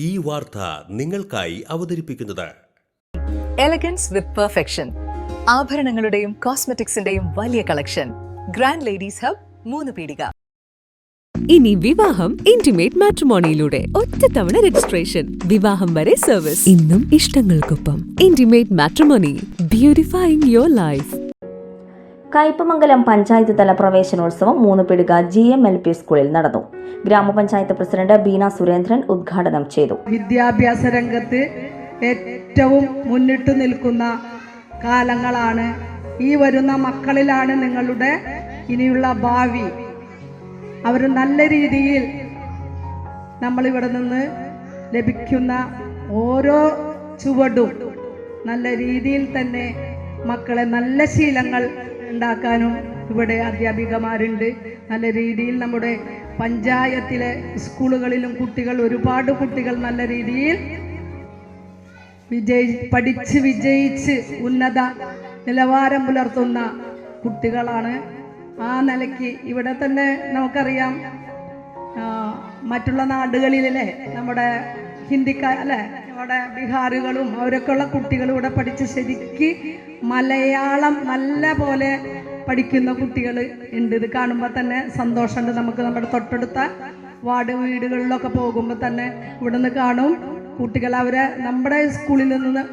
ഈ വാർത്ത നിങ്ങൾക്കായി അവതരിപ്പിക്കുന്നത് എലഗൻസ് വിത്ത് പെർഫെക്ഷൻ, ആഭരണങ്ങളുടെയും കോസ്മെറ്റിക്സിന്റെയും വലിയ കളക്ഷൻ. ഗ്രാൻഡ് ലേഡീസ് ഹബ്, 3 പീടിക. ഇനി വിവാഹം ഇന്റിമേറ്റ് മാട്രിമോണിയിലൂടെ ഒറ്റത്തവണ രജിസ്ട്രേഷൻ, വിവാഹം വരെ സർവീസ്. ഇന്നും ഇഷ്ടങ്ങൾക്കൊപ്പം intimate matrimony, beautifying your life. Kaipamangalam panchayat തല പ്രവേശനോത്സവം 3 പീടിക GMLP സ്കൂളിൽ നടന്നു. ഗ്രാമപഞ്ചായത്ത് പ്രസിഡന്റ് ബീന സുരേന്ദ്രൻ ഉദ്ഘാടനം ചെയ്തു. വിദ്യാഭ്യാസ രംഗത്ത് ഏറ്റവും മുന്നിട്ട് നിൽക്കുന്ന കാലങ്ങളാണ്. ഈ വരുന്ന മക്കളിലാണ് നിങ്ങളുടെ ഇനിയുള്ള ഭാവി. അവർ നല്ല രീതിയിൽ നമ്മളിവിടെ നിന്ന് ലഭിക്കുന്ന ഓരോ ചുവടും നല്ല രീതിയിൽ തന്നെ മക്കളെ നല്ല ശീലങ്ങൾ ഉണ്ടാക്കാനും ഇവിടെ അധ്യാപികമാരുണ്ട്. നല്ല രീതിയിൽ നമ്മുടെ പഞ്ചായത്തിലെ സ്കൂളുകളിലും ഒരുപാട് കുട്ടികൾ നല്ല രീതിയിൽ പഠിച്ച് വിജയിച്ച് ഉന്നത നിലവാരം പുലർത്തുന്ന കുട്ടികളാണ്. ആ നിലയ്ക്ക് ഇവിടെ തന്നെ നമുക്കറിയാം, മറ്റുള്ള നാടുകളിലെ നമ്മുടെ ഹിന്ദിക്കാരല്ലേ, നമ്മുടെ ബീഹാറുകളും അവരൊക്കെയുള്ള കുട്ടികൾ ഇവിടെ പഠിച്ച് ശരിക്ക് മലയാളം നല്ല പോലെ പഠിക്കുന്ന കുട്ടികൾ ഉണ്ട്. ഇത് കാണുമ്പോൾ തന്നെ സന്തോഷമുണ്ട്. നമുക്ക് നമ്മുടെ തൊട്ടടുത്ത വാർഡ് വീടുകളിലൊക്കെ പോകുമ്പോൾ തന്നെ ഇവിടെ നിന്ന് കാണും കുട്ടികൾ. അവരെ നമ്മുടെ സ്കൂളിൽ നിന്ന്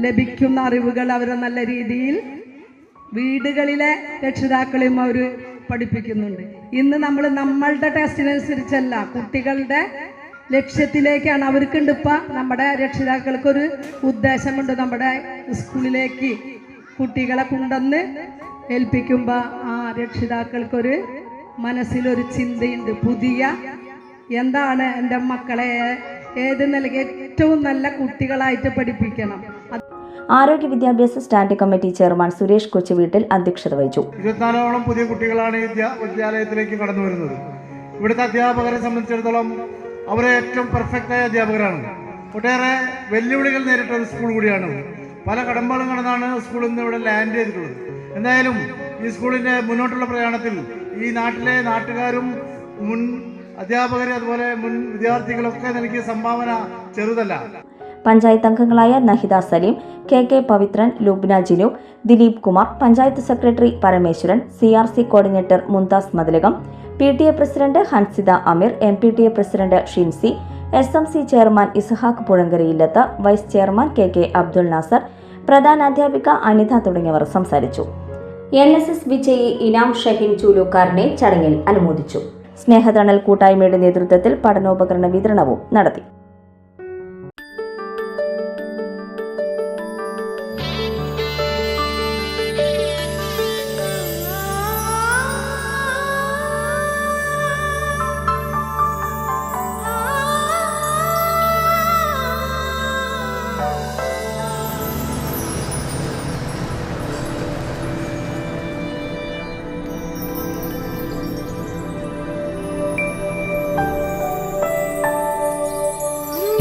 ലഭിക്കുന്ന അറിവുകൾ അവരെ നല്ല രീതിയിൽ വീടുകളിലെ രക്ഷിതാക്കളെയും അവർ പഠിപ്പിക്കുന്നുണ്ട്. ഇന്ന് നമ്മളുടെ ടെസ്റ്റിനനുസരിച്ചല്ല, കുട്ടികളുടെ ലക്ഷ്യത്തിലേക്കാണ്. അവർക്കുണ്ട് ഇപ്പം നമ്മുടെ രക്ഷിതാക്കൾക്കൊരു ഉദ്ദേശമുണ്ട്, നമ്മുടെ സ്കൂളിലേക്ക് കുട്ടികളെ കൊണ്ടുവന്ന് ഏൽപ്പിക്കുമ്പോൾ ആ രക്ഷിതാക്കൾക്കൊരു മനസ്സിലൊരു ചിന്തയുണ്ട്, പുതിയ എന്താണ് എൻ്റെ മക്കളെ ഏത് നിലയ്ക്ക് ഏറ്റവും നല്ല കുട്ടികളായിട്ട് പഠിപ്പിക്കണം. ആരോഗ്യ വിദ്യാഭ്യാസ സ്റ്റാൻഡിംഗ് കമ്മിറ്റി ചെയർമാൻ സുരേഷ് കൊച്ചുവീട്ടിൽ അധ്യക്ഷത വഹിച്ചു. 24ഓളം പുതിയ കുട്ടികളാണ് ഈ വിദ്യാലയത്തിലേക്ക് കടന്നു വരുന്നത്. ഇവിടുത്തെ അധ്യാപകരെ സംബന്ധിച്ചിടത്തോളം അവരെ ഏറ്റവും പെർഫെക്റ്റായ അധ്യാപകരാണ്. ഒട്ടേറെ വെല്ലുവിളികൾ നേരിട്ട ഒരു സ്കൂൾ കൂടിയാണ്. പല കടമ്പകളും കടന്നാണ് സ്കൂളിൽ നിന്ന് ഇവിടെ ലാൻഡ് ചെയ്തിട്ടുള്ളത്. എന്തായാലും ഈ സ്കൂളിൻ്റെ മുന്നോട്ടുള്ള പ്രയാണത്തിൽ ഈ നാട്ടിലെ നാട്ടുകാരും മുൻ അധ്യാപകരെ അതുപോലെ മുൻ വിദ്യാർത്ഥികളൊക്കെ നൽകിയ സംഭാവന ചെറുതല്ല. പഞ്ചായത്ത് അംഗങ്ങളായ Nahida Saleem, KK Pavithran, Lubna Jinu, Dileep Kumar, panchayat secretary Parameswaran, CRC coordinator Mumtaz Mathilakam, PTA president Hansitha Ameer, MPTA president Shinsi, SMC chairman Ishaq Puzhankarayillath, vice chairman KK Abdul Nasar, പ്രധാനാധ്യാപിക അനിത തുടങ്ങിയവർ സംസാരിച്ചു. NSS വിജയി ഇനാം ഷഹീൻ ചൂലൂക്കാരനെ ചടങ്ങിൽ അനുമോദിച്ചു. സ്നേഹതണൽ കൂട്ടായ്മയുടെ നേതൃത്വത്തിൽ പഠനോപകരണ വിതരണവും നടത്തി.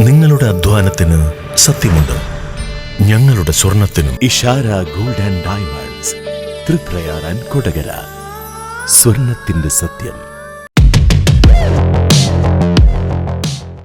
നിങ്ങളുടെ അധ്വാനത്തിന് സത്യമുണ്ട്, ഞങ്ങളുടെ സ്വർണത്തിനും. Ishara gold and diamonds, Triprayar and Kodakara. സ്വർണത്തിന്റെ സത്യം.